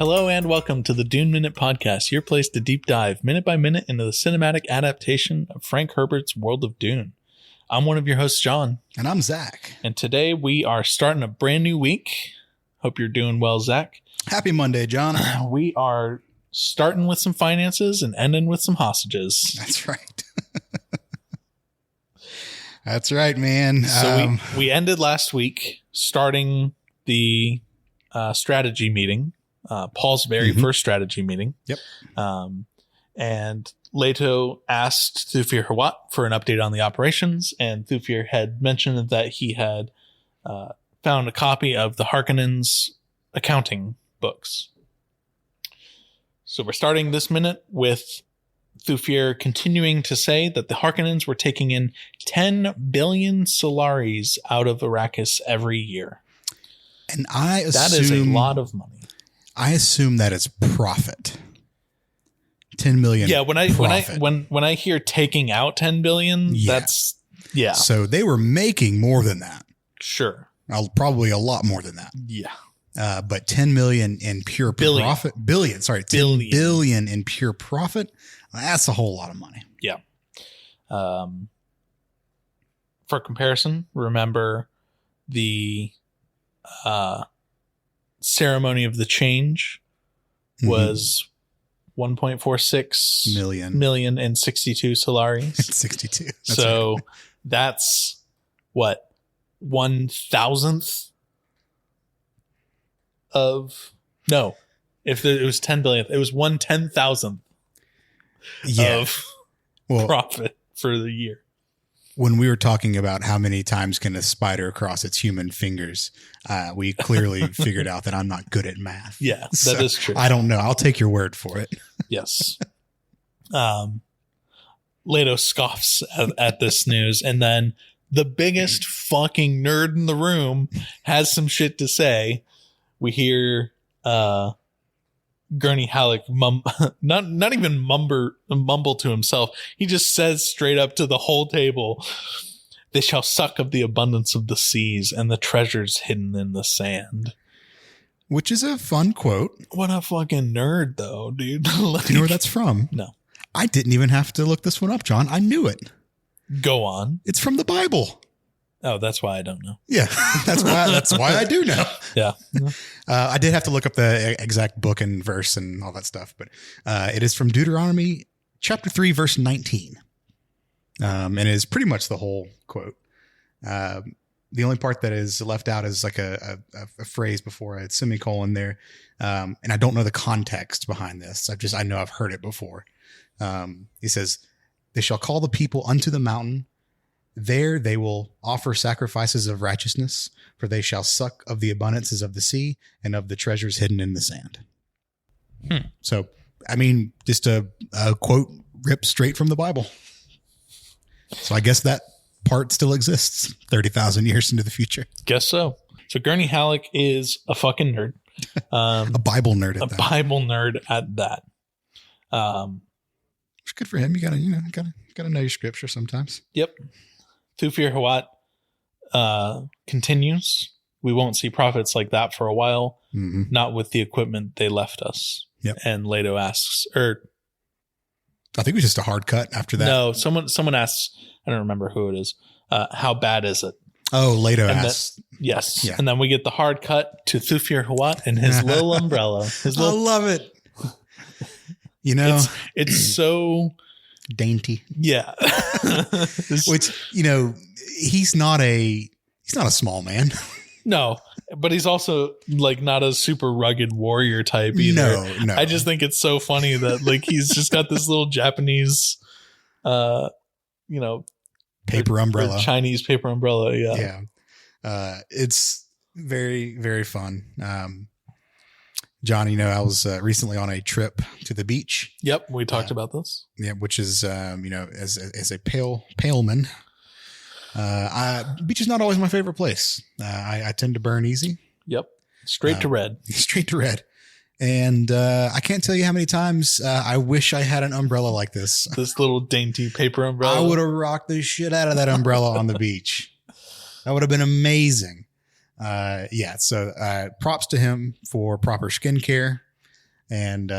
Hello and welcome to the Dune Minute Podcast, your place to deep dive minute by minute into the cinematic adaptation of Frank Herbert's World of Dune. I'm one of your hosts, John. And I'm Zach. And today we are starting a brand new week. Hope you're doing well, Zach. Happy Monday, John. We are starting with some finances and ending with some hostages. That's right. That's right, man. So we ended last week starting the strategy meeting. Paul's very first strategy meeting. Yep. And Leto asked Thufir Hawat for an update on the operations, and Thufir had mentioned that he had found a copy of the Harkonnens' accounting books. So we're starting this minute with Thufir continuing to say that the Harkonnens were taking in 10 billion Solaris out of Arrakis every year. And I assume that is a lot of money. I assume that is profit. 10 million. Yeah, when I hear taking out 10 billion, that's So they were making more than that. Sure. Probably a lot more than that. Yeah. But 10 million in pure profit. 10 billion in pure profit. That's a whole lot of money. Yeah. For comparison, remember the ceremony of the change was 1.46 million and 62 Solaris. 62. So that's what, 1,000th of, no, if it was 10 billion, it was 1/10,000th of profit for the year. When we were talking about how many times can a spider cross its human fingers, we clearly figured out that I'm not good at math. Yeah, that is true. I don't know. I'll take your word for it. Yes. Leto scoffs at this news, and then the biggest fucking nerd in the room has some shit to say. We hear Gurney Halleck not even mumble to himself. He just says straight up to the whole table, "They shall suck of the abundance of the seas and the treasures hidden in the sand." Which is a fun quote. What a fucking nerd, though, dude. Like, do you know where that's from? No. I didn't even have to look this one up, John. I knew it. Go on. It's from the Bible. Oh, that's why I don't know. Yeah, that's why I do know. Yeah. I did have to look up the exact book and verse and all that stuff, but it is from Deuteronomy chapter 3, verse 19. And it is pretty much the whole quote. The only part that is left out is like a phrase before a semicolon there. And I don't know the context behind this. I know I've heard it before. He says, "They shall call the people unto the mountain. There they will offer sacrifices of righteousness, for they shall suck of the abundances of the sea and of the treasures hidden in the sand." So, I mean, just a quote ripped straight from the Bible. So I guess that part still exists 30,000 years into the future. Guess so. So Gurney Halleck is a fucking nerd. A Bible nerd at that. A Bible nerd at that. It's good for him. You gotta know your scripture sometimes. Yep. Thufir Hawat continues. We won't see profits like that for a while. Not with the equipment they left us. Yep. And Leto asks, I think it was just a hard cut after that. No, someone asks, I don't remember who it is. How bad is it? Oh, Leto asks. Yes. Yeah. And then we get the hard cut to Thufir Hawat and his little umbrella. I love it. You know, it's so dainty. Yeah. Which, he's not a small man. No, but he's also like not a super rugged warrior type either. No. I just think it's so funny that like he's just got this little Japanese, paper umbrella, or Chinese paper umbrella. Yeah. Yeah. It's very, very fun. John, I was recently on a trip to the beach. Yep. We talked about this. Yeah. Which is, as a paleman, beach is not always my favorite place. I tend to burn easy. Yep. Straight to red. And I can't tell you how many times I wish I had an umbrella like this. This little dainty paper umbrella. I would have rocked the shit out of that umbrella on the beach. That would have been amazing. So props to him for proper skincare. And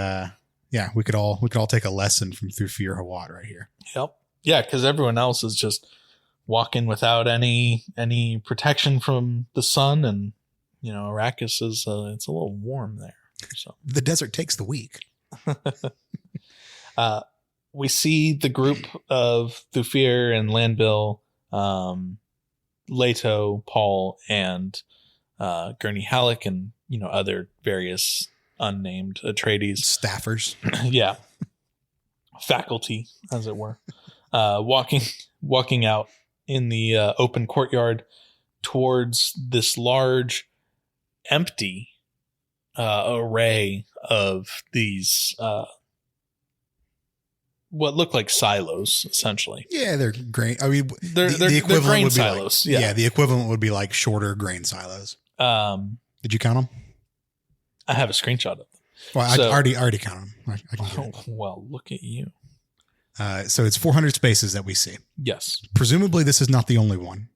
we could all take a lesson from Thufir Hawat right here. Yep. Yeah, because everyone else is just walking without any protection from the sun, and Arrakis is it's a little warm there. So the desert takes the weak. We see the group of Thufir and Landbill, Leto, Paul, and Gurney Halleck, and other various unnamed Atreides staffers. Yeah, faculty, as it were, walking out in the open courtyard towards this large, empty array of these what look like silos, essentially. Yeah, they're grain. I mean, they're grain would be silos. Like, the equivalent would be like shorter grain silos. Did you count them? I have a screenshot of them. Well, I already counted them. I can get it. Well, look at you. So it's 400 spaces that we see. Yes. Presumably, this is not the only one,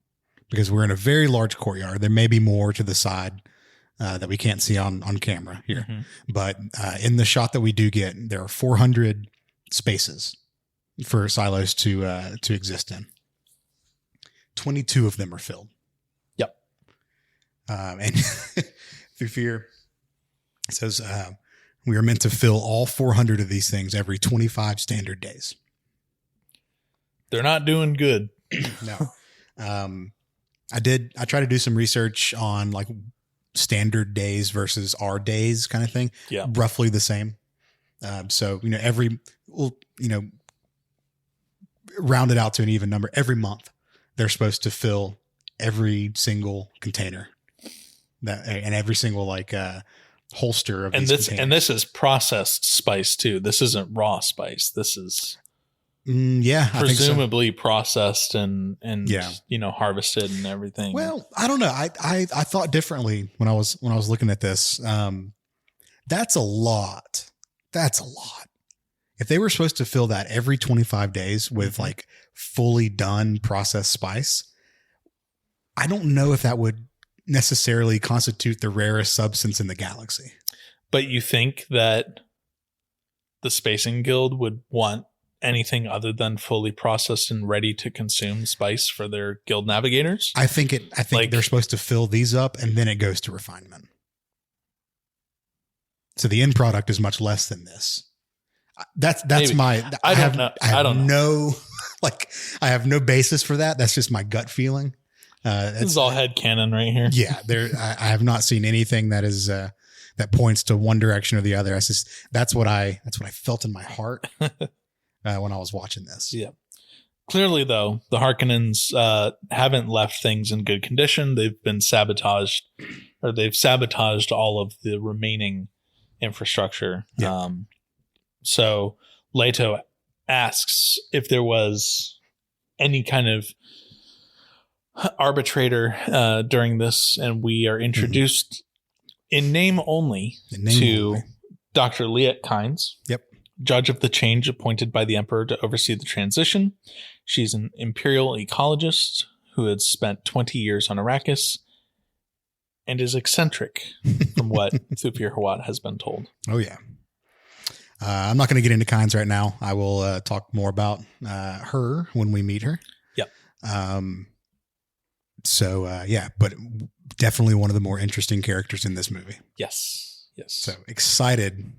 because we're in a very large courtyard. There may be more to the side that we can't see on camera here. Mm-hmm. But in the shot that we do get, there are 400 spaces for silos to exist in. 22 of them are filled. Yep. And Thufir says we are meant to fill all 400 of these things every 25 standard days. They're not doing good. No. I tried to do some research on like standard days versus our days kind of thing. Yeah. Roughly the same. So, round it out to an even number. Every month, they're supposed to fill every single container and every single holster of these containers. And this is processed spice too. This isn't raw spice. This is presumably processed and harvested and everything. Well, I don't know. I thought differently when I was looking at this. That's a lot. That's a lot. If they were supposed to fill that every 25 days with like fully done processed spice, I don't know if that would necessarily constitute the rarest substance in the galaxy. But you think that the Spacing Guild would want anything other than fully processed and ready to consume spice for their guild navigators? I think they're supposed to fill these up and then it goes to refinement. So the end product is much less than this. That's maybe. I don't know. I don't know. I have no basis for that. That's just my gut feeling. This is all headcanon right here. Yeah, I have not seen anything that is that points to one direction or the other. That's what I felt in my heart when I was watching this. Yeah. Clearly, though, the Harkonnens haven't left things in good condition. They've been sabotaged, or they've sabotaged all of the remaining infrastructure. Yeah. So Leto asks if there was any kind of arbitrator during this, and we are introduced in name only to Dr. Liet Kynes. Yep. Judge of the change appointed by the Emperor to oversee the transition. She's an imperial ecologist who had spent 20 years on Arrakis and is eccentric from what Thufir Hawat has been told. Oh, yeah. I'm not going to get into Kynes right now. I will talk more about her when we meet her. Yep. But definitely one of the more interesting characters in this movie. Yes. So excited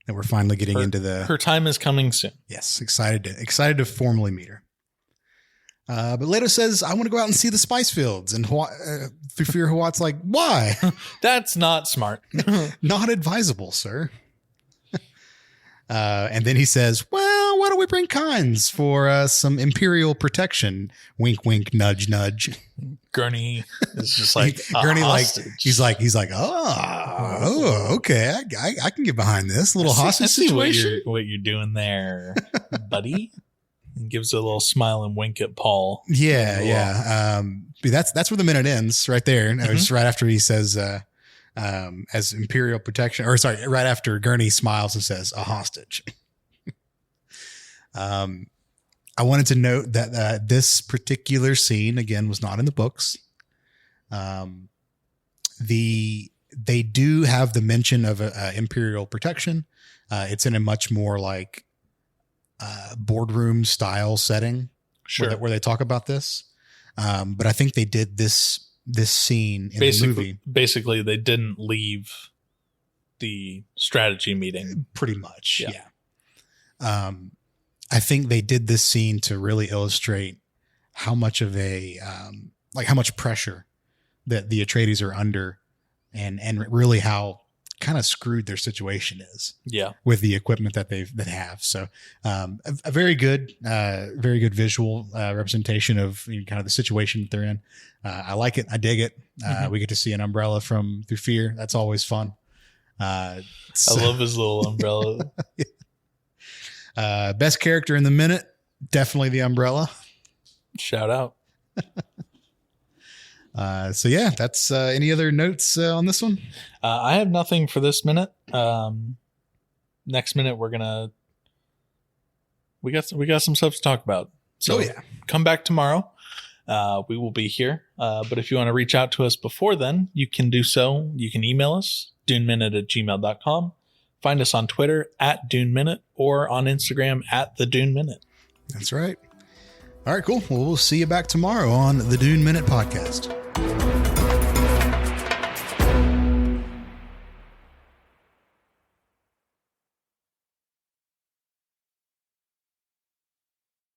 that we're finally getting into her time is coming soon. Yes. Excited to formally meet her. But Leto says, I want to go out and see the spice fields. And Thufir Hawat's like, why? That's not smart. Not advisable, sir. And then he says, well, why don't we bring Kynes for some imperial protection? Wink, wink, nudge, nudge. Gurney is just like Gurney, he's like, oh, okay, I can get behind this little hostage situation. What you're doing there, buddy? And gives a little smile and wink at Paul. Yeah. That's where the minute ends, right there. Mm-hmm. It's right after he says, as imperial protection, right after Gurney smiles and says a hostage. I wanted to note that this particular scene again was not in the books. They do have the mention of imperial protection, It's in a much more like boardroom style setting where they talk about this. But I think they did this scene in the movie. Basically, they didn't leave the strategy meeting. Pretty much, yeah. I think they did this scene to really illustrate how much of how much pressure that the Atreides are under, and really how kind of screwed their situation is. Yeah, with the equipment that they have. So, a very good visual representation of kind of the situation that they're in. I like it. I dig it. We get to see an umbrella through fear. That's always fun. I love his little umbrella. Best character in the minute, definitely the umbrella. Shout out. So yeah, that's any other notes on this one? I have nothing for this minute. Next minute we got some stuff to talk about. So come back tomorrow. We will be here. But if you want to reach out to us before then, you can do so. You can email us, duneminute@gmail.com. Find us on Twitter @DuneMinute or on Instagram @TheDuneMinute. That's right. All right, cool. Well, we'll see you back tomorrow on the Dune Minute Podcast.